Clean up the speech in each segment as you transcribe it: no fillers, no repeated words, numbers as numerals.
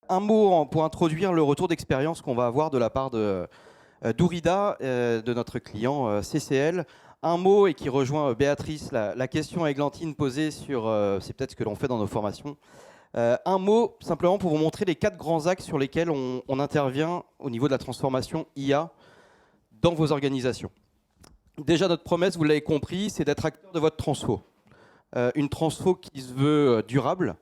Un mot pour introduire le retour d'expérience qu'on va avoir de la part d'Ourida, de notre client CCL. Un mot, et qui rejoint Béatrice, la question à Églantine posée sur, c'est peut-être ce que l'on fait dans nos formations. Un mot simplement pour vous montrer les 4 grands axes sur lesquels on intervient au niveau de la transformation IA dans vos organisations. Déjà, notre promesse, vous l'avez compris, c'est d'être acteur de votre transfo. Une transfo qui se veut durable,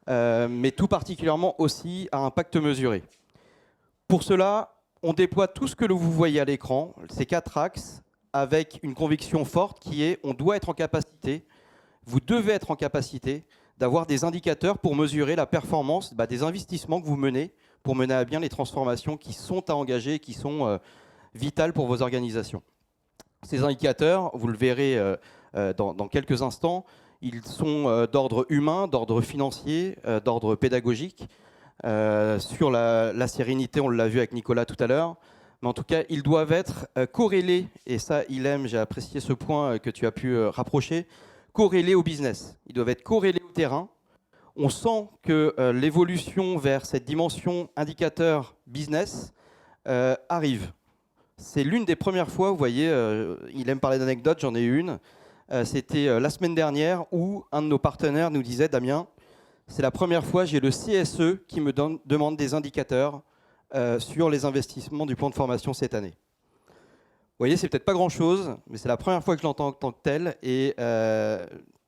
mais tout particulièrement aussi à impact mesuré. Pour cela, on déploie tout ce que vous voyez à l'écran, ces 4 axes, avec une conviction forte qui est on doit être en capacité, vous devez être en capacité d'avoir des indicateurs pour mesurer la performance des investissements que vous menez pour mener à bien les transformations qui sont à engager et qui sont vitales pour vos organisations. Ces indicateurs, vous le verrez dans quelques instants, ils sont d'ordre humain, d'ordre financier, d'ordre pédagogique. Sur la sérénité, on l'a vu avec Nicolas tout à l'heure. Mais en tout cas, ils doivent être corrélés, et ça, Ilham, j'ai apprécié ce point que tu as pu rapprocher, corrélés au business. Ils doivent être corrélés au terrain. On sent que l'évolution vers cette dimension indicateur business arrive. C'est l'une des premières fois, vous voyez, Ilham parlait d'anecdotes, j'en ai une. C'était la semaine dernière où un de nos partenaires nous disait, Damien, c'est la première fois j'ai le CSE qui me demande des indicateurs sur les investissements du plan de formation cette année. Vous voyez, c'est peut-être pas grand-chose, mais c'est la première fois que je l'entends en tant que tel. Et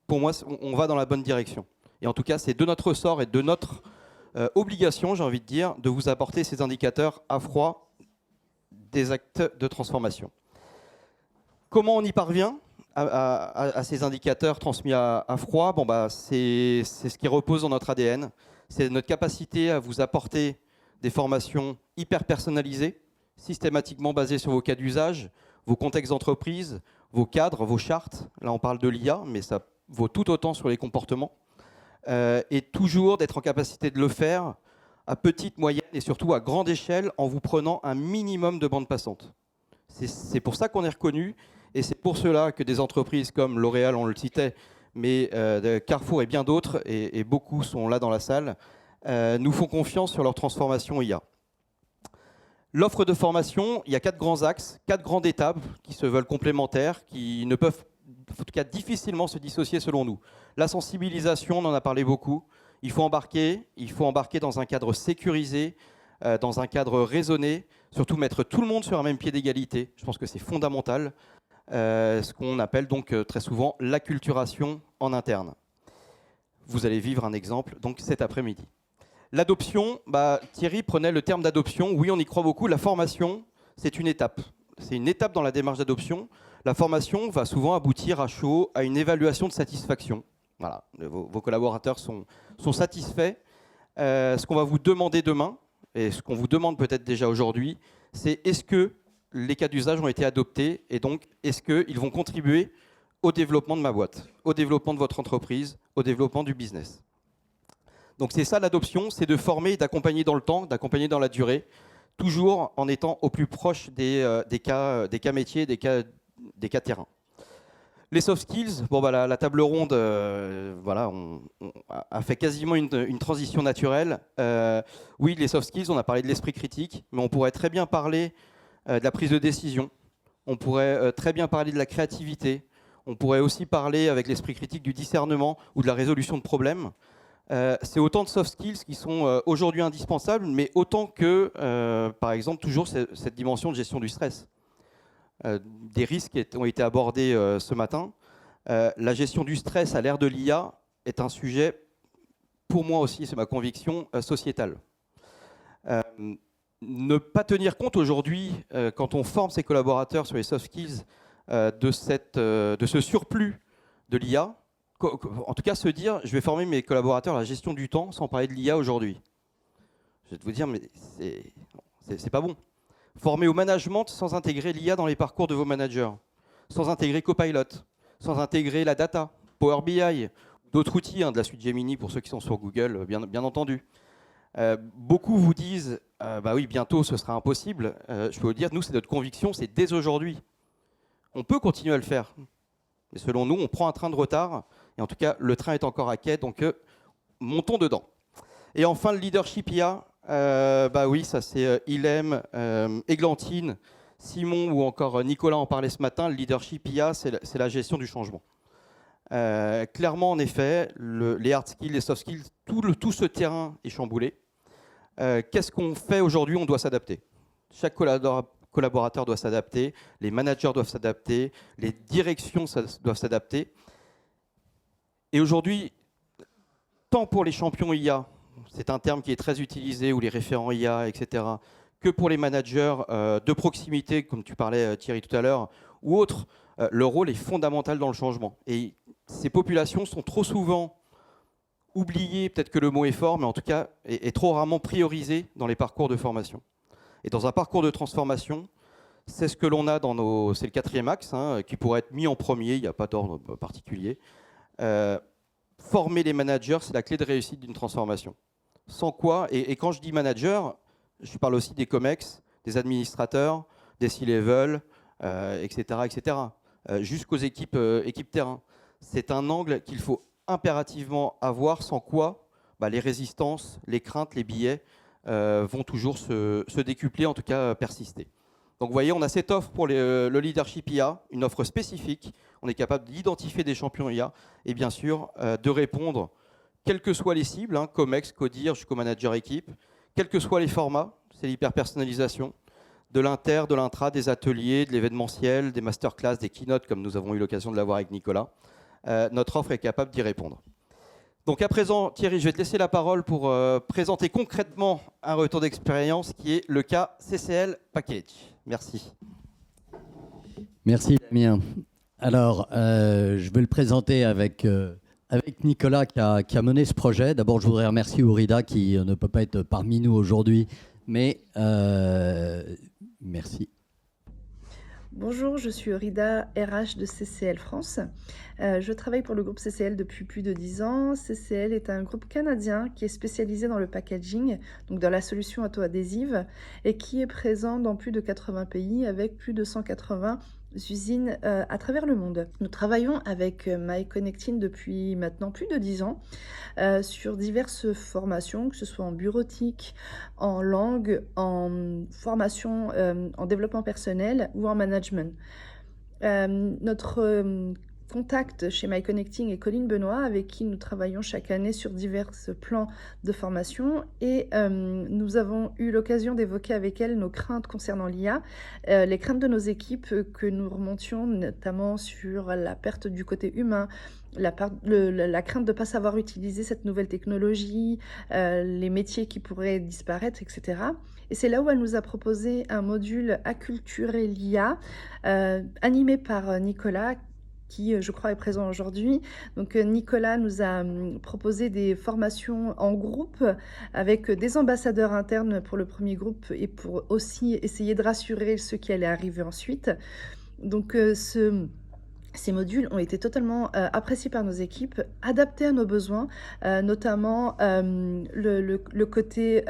pour moi, on va dans la bonne direction. Et en tout cas, c'est de notre ressort et de notre obligation, j'ai envie de dire, de vous apporter ces indicateurs à froid des actes de transformation. Comment on y parvient à ces indicateurs transmis à froid? C'est ce qui repose dans notre ADN. C'est notre capacité à vous apporter des formations hyper personnalisées, systématiquement basées sur vos cas d'usage, vos contextes d'entreprise, vos cadres, vos chartes. Là, on parle de l'IA, mais ça vaut tout autant sur les comportements. Et toujours d'être en capacité de le faire à petite, moyenne et surtout à grande échelle en vous prenant un minimum de bande passante. C'est pour ça qu'on est reconnu. Et c'est pour cela que des entreprises comme L'Oréal, on le citait, mais Carrefour et bien d'autres, et beaucoup sont là dans la salle, nous font confiance sur leur transformation IA. L'offre de formation, il y a 4 grands axes, 4 grandes étapes qui se veulent complémentaires, qui ne peuvent en tout cas difficilement se dissocier selon nous. La sensibilisation, on en a parlé beaucoup. Il faut embarquer dans un cadre sécurisé, dans un cadre raisonné, surtout mettre tout le monde sur un même pied d'égalité. Je pense que c'est fondamental. Ce qu'on appelle donc très souvent l'acculturation en interne. Vous allez vivre un exemple donc cet après-midi. L'adoption, Thierry prenait le terme d'adoption. Oui, on y croit beaucoup. La formation, c'est une étape. C'est une étape dans la démarche d'adoption. La formation va souvent aboutir à chaud à une évaluation de satisfaction. Voilà, vos collaborateurs sont satisfaits. Ce qu'on va vous demander demain, et ce qu'on vous demande peut-être déjà aujourd'hui, c'est est-ce que les cas d'usage ont été adoptés et donc est-ce qu'ils vont contribuer au développement de ma boîte, au développement de votre entreprise, au développement du business. Donc c'est ça l'adoption, c'est de former et d'accompagner dans le temps, d'accompagner dans la durée, toujours en étant au plus proche des cas métiers, des cas terrain. Les soft skills, la table ronde on a fait quasiment une transition naturelle. Oui, les soft skills, on a parlé de l'esprit critique, mais on pourrait très bien parler de la prise de décision. On pourrait très bien parler de la créativité. On pourrait aussi parler, avec l'esprit critique, du discernement ou de la résolution de problèmes. C'est autant de soft skills qui sont aujourd'hui indispensables, mais autant que, par exemple, toujours cette dimension de gestion du stress. Des risques ont été abordés ce matin. La gestion du stress à l'ère de l'IA est un sujet, pour moi aussi, c'est ma conviction, sociétale. Ne pas tenir compte aujourd'hui, quand on forme ses collaborateurs sur les soft skills, de ce surplus de l'IA, en tout cas se dire, je vais former mes collaborateurs à la gestion du temps sans parler de l'IA aujourd'hui. Je vais vous dire, mais c'est pas bon. Former au management sans intégrer l'IA dans les parcours de vos managers, sans intégrer Copilot, sans intégrer la data, Power BI, d'autres outils, de la suite Gemini pour ceux qui sont sur Google, bien entendu. Beaucoup vous disent, oui, bientôt ce sera impossible. Je peux vous dire, nous, c'est notre conviction, c'est dès aujourd'hui. On peut continuer à le faire. Mais selon nous, on prend un train de retard. Et en tout cas, le train est encore à quai, donc montons dedans. Et enfin, le leadership IA, Bah oui, ça c'est Ilem, Églantine, Simon ou encore Nicolas en parlait ce matin. Le leadership IA, c'est la gestion du changement. Clairement, en effet, les hard skills, les soft skills, tout ce terrain est chamboulé. Qu'est-ce qu'on fait aujourd'hui? On doit s'adapter. Chaque collaborateur doit s'adapter, les managers doivent s'adapter, les directions doivent s'adapter. Et aujourd'hui, tant pour les champions IA, c'est un terme qui est très utilisé, ou les référents IA, etc., que pour les managers de proximité, comme tu parlais Thierry tout à l'heure, ou autres, le rôle est fondamental dans le changement. Et ces populations sont trop souvent oubliées, peut-être que le mot est fort, mais en tout cas est trop rarement priorisées dans les parcours de formation. Et dans un parcours de transformation, c'est ce que l'on a dans c'est le 4e axe, hein, qui pourrait être mis en premier, il n'y a pas d'ordre particulier. Former les managers, c'est la clé de réussite d'une transformation. Sans quoi, et quand je dis manager, je parle aussi des COMEX, des administrateurs, des C-level, etc., etc., jusqu'aux équipes terrain. C'est un angle qu'il faut impérativement avoir, sans quoi les résistances, les craintes, les biais vont toujours se décupler, en tout cas persister. Donc vous voyez, on a cette offre pour le leadership IA, une offre spécifique. On est capable d'identifier des champions IA et bien sûr de répondre, quelles que soient les cibles, hein, COMEX, CODIR jusqu'au manager équipe, quels que soient les formats, c'est l'hyper-personnalisation, de l'inter, de l'intra, des ateliers, de l'événementiel, des masterclass, des keynotes, comme nous avons eu l'occasion de l'avoir avec Nicolas. Notre offre est capable d'y répondre. Donc à présent, Thierry, je vais te laisser la parole pour présenter concrètement un retour d'expérience qui est le cas CCL Package. Merci. Merci Damien. Alors, je vais le présenter avec Nicolas qui a mené ce projet. D'abord, je voudrais remercier Ourida qui ne peut pas être parmi nous aujourd'hui, mais merci. Bonjour, je suis Ourida, RH de CCL France. Je travaille pour le groupe CCL depuis plus de 10 ans. CCL est un groupe canadien qui est spécialisé dans le packaging, donc dans la solution auto-adhésive, et qui est présent dans plus de 80 pays avec plus de 180 usines à travers le monde. Nous travaillons avec MyConnecting depuis maintenant plus de 10 ans sur diverses formations, que ce soit en bureautique, en langue, en formation, en développement personnel ou en management. Notre contact chez MyConnecting est Colline Benoît, avec qui nous travaillons chaque année sur divers plans de formation, et nous avons eu l'occasion d'évoquer avec elle nos craintes concernant l'IA, les craintes de nos équipes que nous remontions notamment sur la perte du côté humain, la crainte de ne pas savoir utiliser cette nouvelle technologie, les métiers qui pourraient disparaître, etc. Et c'est là où elle nous a proposé un module Acculturer l'IA, animé par Nicolas, qui, je crois, est présent aujourd'hui. Donc, Nicolas nous a proposé des formations en groupe avec des ambassadeurs internes pour le premier groupe et pour aussi essayer de rassurer ceux qui allaient arriver ensuite. Donc, ces modules ont été totalement appréciés par nos équipes, adaptés à nos besoins, notamment le côté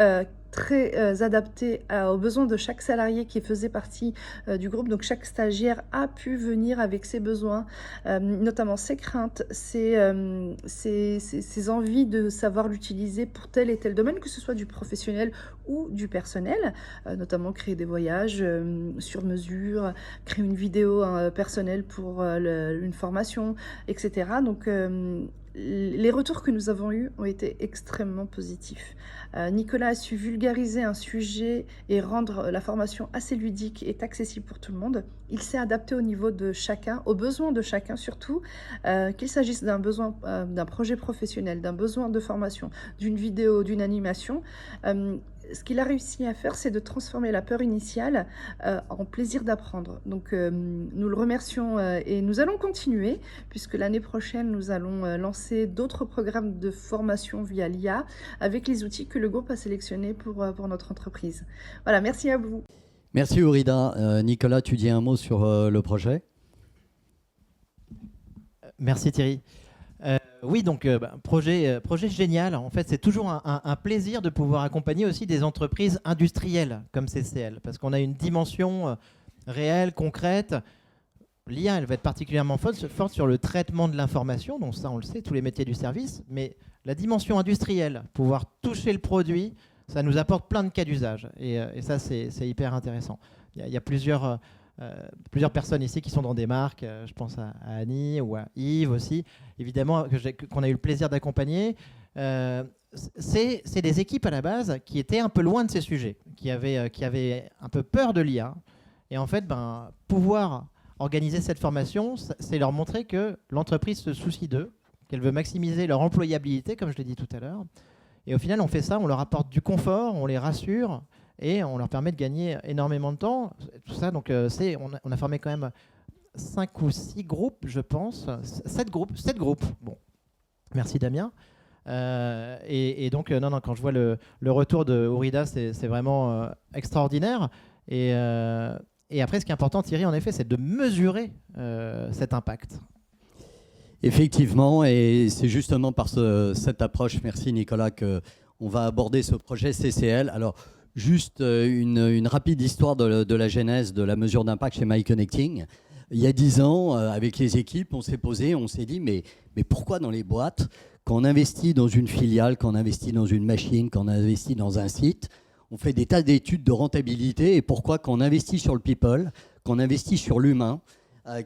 très adapté aux besoins de chaque salarié qui faisait partie du groupe. Donc chaque stagiaire a pu venir avec ses besoins, notamment ses craintes, ses envies de savoir l'utiliser pour tel et tel domaine, que ce soit du professionnel ou du personnel, notamment créer des voyages sur mesure, créer une vidéo personnelle pour une formation, etc. Donc les retours que nous avons eus ont été extrêmement positifs. Nicolas a su vulgariser un sujet et rendre la formation assez ludique et accessible pour tout le monde. Il s'est adapté au niveau de chacun, aux besoins de chacun surtout, qu'il s'agisse d'un besoin, d'un projet professionnel, d'un besoin de formation, d'une vidéo, d'une animation. Ce qu'il a réussi à faire, c'est de transformer la peur initiale en plaisir d'apprendre. Donc nous le remercions et nous allons continuer, puisque l'année prochaine, nous allons lancer d'autres programmes de formation via l'IA avec les outils que le groupe a sélectionnés pour notre entreprise. Voilà, merci à vous. Merci Ourida. Nicolas, tu dis un mot sur le projet? Merci Thierry. Oui, donc projet génial. En fait, c'est toujours un plaisir de pouvoir accompagner aussi des entreprises industrielles comme CCL, parce qu'on a une dimension réelle, concrète. L'IA, elle va être particulièrement forte sur le traitement de l'information, donc ça, on le sait, tous les métiers du service, mais la dimension industrielle, pouvoir toucher le produit, ça nous apporte plein de cas d'usage. Et ça, c'est hyper intéressant. Il y a plusieurs personnes ici qui sont dans des marques. Je pense à Annie ou à Yves aussi, évidemment, qu'on a eu le plaisir d'accompagner. C'est des équipes à la base qui étaient un peu loin de ces sujets, qui avaient un peu peur de l'IA. Et en fait, pouvoir organiser cette formation, c'est leur montrer que l'entreprise se soucie d'eux, qu'elle veut maximiser leur employabilité, comme je l'ai dit tout à l'heure. Et au final, on fait ça, on leur apporte du confort, on les rassure et on leur permet de gagner énormément de temps. Tout ça, donc, on a formé quand même 5 ou 6 groupes, je pense. 7 groupes. Bon, merci Damien. Et donc, non, quand je vois le retour de Ourida, c'est vraiment extraordinaire. Et après, ce qui est important, Thierry, en effet, c'est de mesurer cet impact. Effectivement, et c'est justement par cette approche, merci Nicolas, qu'on va aborder ce projet CCL. Alors, juste une rapide histoire de la genèse de la mesure d'impact chez MyConnecting. Il y a 10 ans, avec les équipes, on s'est posé, on s'est dit, mais pourquoi dans les boîtes, quand on investit dans une filiale, quand on investit dans une machine, quand on investit dans un site, on fait des tas d'études de rentabilité, et pourquoi quand on investit sur le people, quand on investit sur l'humain,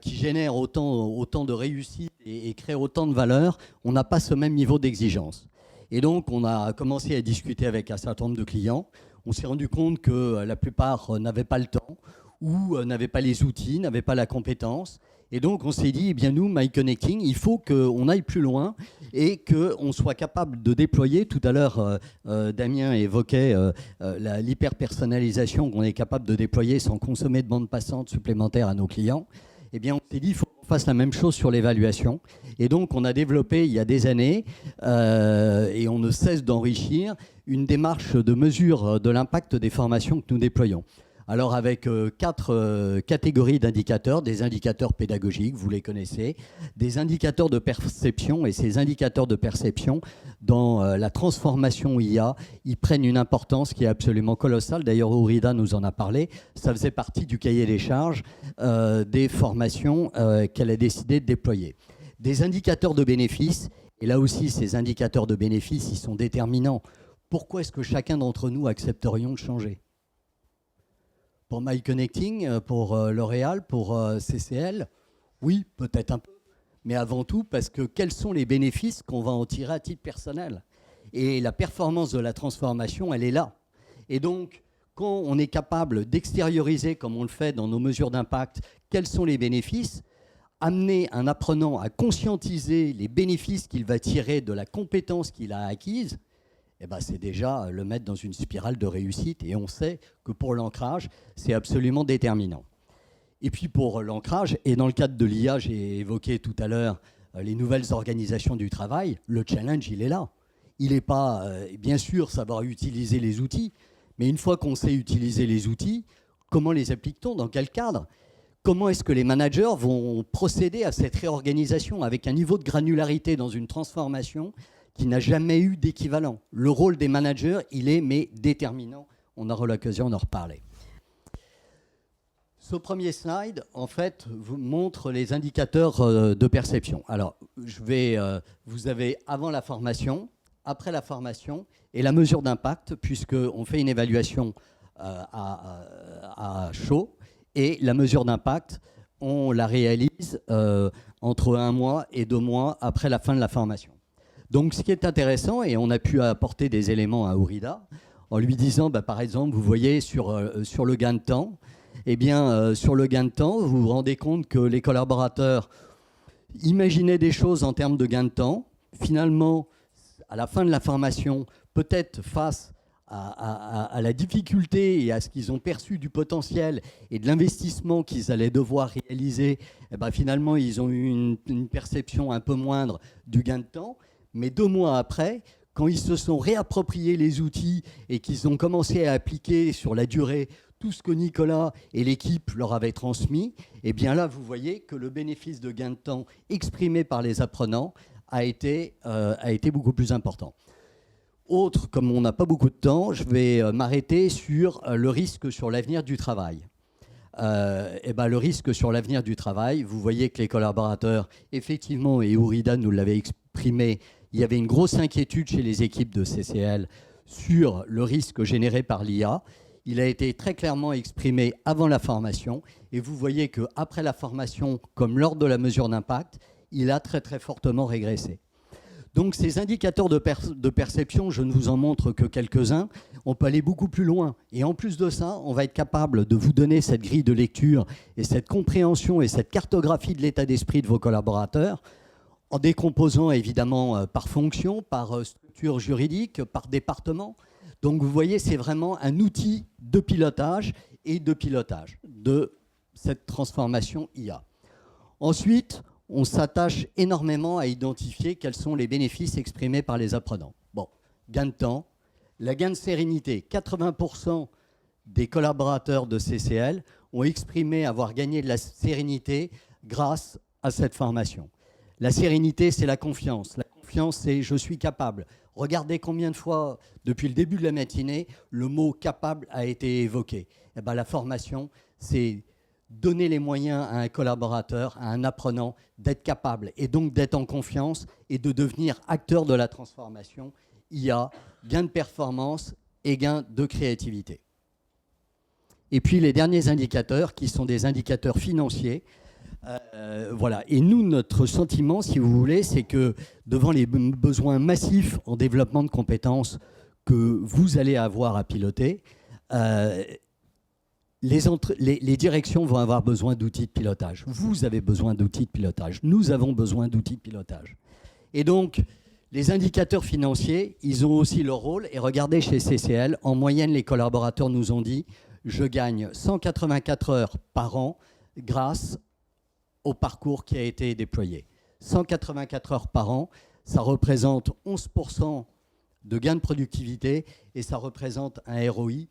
qui génère autant de réussite et crée autant de valeur, on n'a pas ce même niveau d'exigence. Et donc, on a commencé à discuter avec un certain nombre de clients. On s'est rendu compte que la plupart n'avaient pas le temps ou n'avaient pas les outils, n'avaient pas la compétence. Et donc, on s'est dit, eh bien nous, MyConnecting, il faut qu'on aille plus loin et qu'on soit capable de déployer. Tout à l'heure, Damien évoquait l'hyper-personnalisation qu'on est capable de déployer sans consommer de bande passante supplémentaire à nos clients. Eh bien, on s'est dit, il faut qu'on fasse la même chose sur l'évaluation. Et donc, on a développé, il y a des années, et on ne cesse d'enrichir, une démarche de mesure de l'impact des formations que nous déployons. Alors, avec 4 catégories d'indicateurs, des indicateurs pédagogiques, vous les connaissez, des indicateurs de perception, et ces indicateurs de perception, dans la transformation IA, ils prennent une importance qui est absolument colossale. D'ailleurs, Ourida nous en a parlé. Ça faisait partie du cahier des charges des formations qu'elle a décidé de déployer. Des indicateurs de bénéfices, et là aussi, ces indicateurs de bénéfices, ils sont déterminants. Pourquoi est-ce que chacun d'entre nous accepterions de changer ? Pour MyConnecting, pour L'Oréal, pour CCL, oui, peut-être un peu. Mais avant tout, parce que quels sont les bénéfices qu'on va en tirer à titre personnel ? Et la performance de la transformation, elle est là. Et donc, quand on est capable d'extérioriser, comme on le fait dans nos mesures d'impact, quels sont les bénéfices, amener un apprenant à conscientiser les bénéfices qu'il va tirer de la compétence qu'il a acquise, eh ben, c'est déjà le mettre dans une spirale de réussite. Et on sait que pour l'ancrage, c'est absolument déterminant. Et puis pour l'ancrage, et dans le cadre de l'IA, j'ai évoqué tout à l'heure les nouvelles organisations du travail, le challenge, il est là. Il n'est pas, bien sûr, savoir utiliser les outils, mais une fois qu'on sait utiliser les outils, comment les applique-t-on ? Dans quel cadre ? Comment est-ce que les managers vont procéder à cette réorganisation avec un niveau de granularité dans une transformation qui n'a jamais eu d'équivalent. Le rôle des managers, il est mais déterminant. On aura l'occasion d'en reparler. Ce premier slide, en fait, vous montre les indicateurs de perception. Alors, vous avez avant la formation, après la formation et la mesure d'impact, puisqu'on fait une évaluation à chaud. Et la mesure d'impact, on la réalise entre 1 mois et 2 mois après la fin de la formation. Donc, ce qui est intéressant, et on a pu apporter des éléments à Ourida, en lui disant, par exemple, vous voyez sur le gain de temps, eh bien, sur le gain de temps, vous vous rendez compte que les collaborateurs imaginaient des choses en termes de gain de temps. Finalement, à la fin de la formation, peut-être face à la difficulté et à ce qu'ils ont perçu du potentiel et de l'investissement qu'ils allaient devoir réaliser, finalement, ils ont eu une perception un peu moindre du gain de temps. Mais 2 mois après, quand ils se sont réappropriés les outils et qu'ils ont commencé à appliquer sur la durée tout ce que Nicolas et l'équipe leur avaient transmis, eh bien là, vous voyez que le bénéfice de gain de temps exprimé par les apprenants a été beaucoup plus important. Autre, comme on n'a pas beaucoup de temps, je vais m'arrêter sur le risque sur l'avenir du travail. Le risque sur l'avenir du travail, vous voyez que les collaborateurs, effectivement, et Ourida nous l'avait exprimé, il y avait une grosse inquiétude chez les équipes de CCL sur le risque généré par l'IA. Il a été très clairement exprimé avant la formation. Et vous voyez qu'après la formation, comme lors de la mesure d'impact, il a très très fortement régressé. Donc ces indicateurs de perception, je ne vous en montre que quelques-uns. On peut aller beaucoup plus loin. Et en plus de ça, on va être capable de vous donner cette grille de lecture et cette compréhension et cette cartographie de l'état d'esprit de vos collaborateurs en décomposant évidemment par fonction, par structure juridique, par département. Donc vous voyez, c'est vraiment un outil de pilotage de cette transformation IA. Ensuite, on s'attache énormément à identifier quels sont les bénéfices exprimés par les apprenants. Bon, gain de temps, la gain de sérénité. 80% des collaborateurs de CCL ont exprimé avoir gagné de la sérénité grâce à cette formation. La sérénité, c'est la confiance. La confiance, c'est « je suis capable ». Regardez combien de fois, depuis le début de la matinée, le mot « capable » a été évoqué. Eh bien, la formation, c'est donner les moyens à un collaborateur, à un apprenant, d'être capable et donc d'être en confiance et de devenir acteur de la transformation. Il y a gain de performance et gain de créativité. Et puis les derniers indicateurs, qui sont des indicateurs financiers. Voilà. Et nous, notre sentiment, si vous voulez, c'est que devant les besoins massifs en développement de compétences que vous allez avoir à piloter, les directions vont avoir besoin d'outils de pilotage. Vous avez besoin d'outils de pilotage. Nous avons besoin d'outils de pilotage. Et donc, les indicateurs financiers, ils ont aussi leur rôle. Et regardez chez CCL, en moyenne, les collaborateurs nous ont dit « je gagne 184 heures par an grâce au parcours qui a été déployé ». 184 heures par an, ça représente 11% de gain de productivité et ça représente un ROI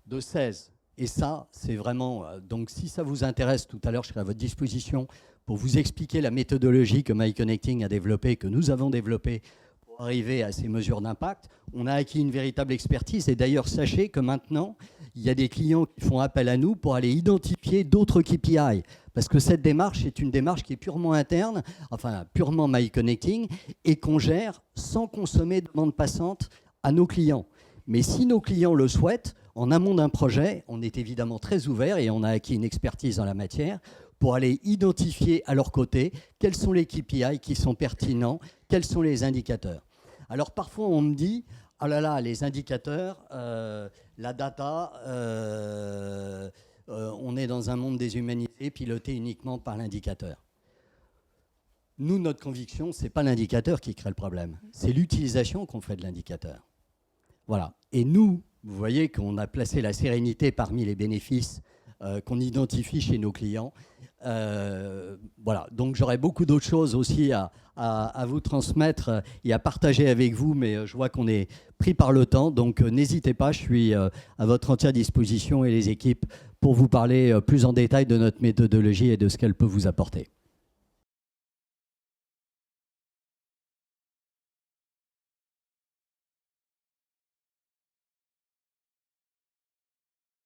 de 16. Et ça, c'est vraiment... Donc, si ça vous intéresse, tout à l'heure, je serai à votre disposition pour vous expliquer la méthodologie que MyConnecting a développée, que nous avons développée pour arriver à ces mesures d'impact. On a acquis une véritable expertise. Et d'ailleurs, sachez que maintenant, il y a des clients qui font appel à nous pour aller identifier d'autres KPI. Parce que cette démarche est une démarche qui est purement interne, enfin purement MyConnecting, et qu'on gère sans consommer de bande passante à nos clients. Mais si nos clients le souhaitent, en amont d'un projet, on est évidemment très ouvert et on a acquis une expertise en la matière pour aller identifier à leur côté quels sont les KPI qui sont pertinents, quels sont les indicateurs. Alors parfois on me dit, ah là là, les indicateurs, la data, on est dans un monde déshumanisé, piloté uniquement par l'indicateur. Nous, notre conviction, ce n'est pas l'indicateur qui crée le problème, c'est l'utilisation qu'on fait de l'indicateur. Voilà. Et nous, vous voyez qu'on a placé la sérénité parmi les bénéfices qu'on identifie chez nos clients. Voilà. Donc j'aurais beaucoup d'autres choses aussi à vous transmettre et à partager avec vous, mais je vois qu'on est pris par le temps. Donc n'hésitez pas, je suis à votre entière disposition et les équipes pour vous parler plus en détail de notre méthodologie et de ce qu'elle peut vous apporter.